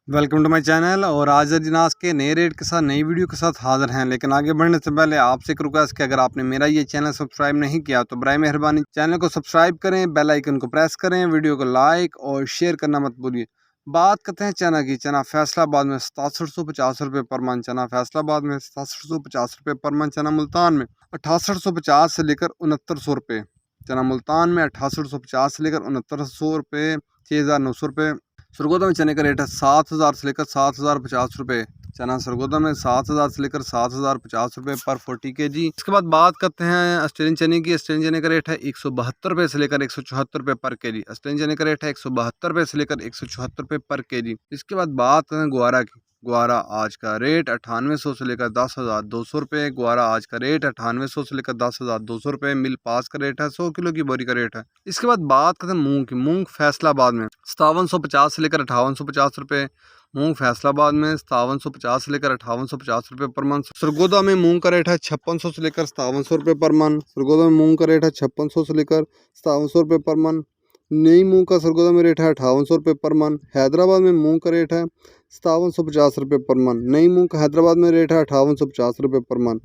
Welcome to my channel. और आज अजनास के नए रेट के साथ नई वीडियो के साथ हाजिर हैं। लेकिन आगे बढ़ने से पहले आपसे एक रिक्वेस्ट कि अगर आपने मेरा ये चैनल सब्सक्राइब नहीं किया तो बराए मेहरबानी चैनल को सब्सक्राइब करें, बेल आइकन को प्रेस करें, वीडियो को लाइक और शेयर करना मत भूलिए। बात करते हैं चना की। चना फैसलाबाद में 6750 रुपये पर मन। चना फैसलाबाद में 6750 रुपये पर मन। चना मुल्तान में 6850 से लेकर 6900 रुपये। चना मुल्तान में 6850 से लेकर 6900 रुपये, 6900 रुपये। सरगोदा में चने का रेट है 7000 से लेकर 7050 रुपये। चना सरगोदा में 7000 से लेकर 7050 रुपये पर 40 kg। इसके बाद बात करते हैं ऑस्ट्रेलियन चने की। ऑस्ट्रेलियन चने का रेट है 172 रुपये से लेकर 174 रुपये पर kg। ऑस्ट्रेलियन चने का रेट है 172 रुपये से लेकर 174 रुपये पर kg। इसके बाद बात करें ग्वारा की। ग्वारा आज का रेट 9800 से लेकर 10,200 रुपये। ग्वारा आज का रेट 9800 से लेकर 10,200 रुपये। मिल पास का रेट है 100 किलो की बोरी का रेट है। इसके बाद बात करते हैं मूंग की। मूंग फैसलाबाद में 5750 से लेकर 5850 रुपये। मूंग फैसलाबाद में 5750 से लेकर 5850 रुपये पर मन। सरगोदा में मूंग का रेट है 5600 से लेकर 5700 रुपये पर मन। सरगोदा में मूंग का रेट है 5600 से लेकर 5700 रुपये पर मन। नई मूंग का सरगोदा में रेट है 5800 रुपये पर मन। हैदराबाद में मूंग का रेट है 5750 रुपये पर मन। नई मूंग का हैदराबाद में रेट है 5850 रुपये पर मन।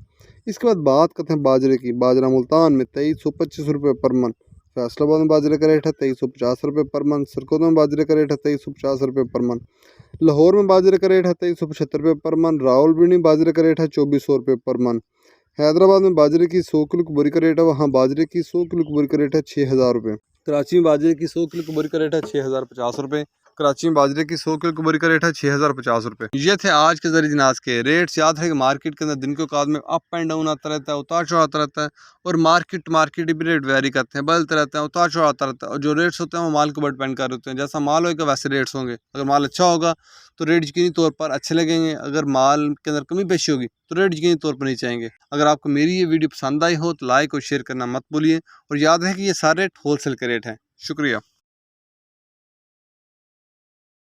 इसके बाद बात करते हैं बाजरे की। बाजरा मुल्तान में 2325 रुपये पर मन। फैसलाबाद में बाजरे का रेट है 2350 रुपये पर मन। सरगोदा में बाजरे का रेट है 2350 रुपये पर मन। लाहौर में बाजरे का रेट है 2375 रुपये पर मन। रावलपिंडी में बाजरे का रेट है 2400 रुपये पर मन। हैदराबाद में बाजरे की 100 किलो की बोरी का रेट है, वहाँ बाजरे की 100 किलो की बोरी का रेट है 6000 रुपये। कराची में बाजरे की 100 किलो की बोरी का रेट है 6050 रुपये। कराची में बाजरे की 100 किलो की बोरी का रेट है 6050 रुपये। ये थे आज के ज़रिए अनाज के रेट्स। याद है कि मार्केट के अंदर दिन के औकात में अप एंड डाउन आता रहता है, उतार चढ़ाव आता रहता है। और मार्केट भी रेट वेरी करते हैं, बदलते रहते हैं, उतार चढ़ाव आता रहता है। और जो रेट्स होते हैं वो माल के ऊपर डिपेंड कर रहे होते हैं। जैसा माल होगा वैसे रेट्स होंगे। अगर माल अच्छा होगा तो रेट यकीनी तौर पर अच्छे लगेंगे। अगर माल के अंदर कमी पेशी होगी तो रेट यकीनी तौर पर नीचे आएंगे। अगर आपको मेरी ये वीडियो पसंद आई हो तो लाइक और शेयर करना मत भूलिए। और याद है कि ये सारे रेट होलसेल के रेट हैं। शुक्रिया।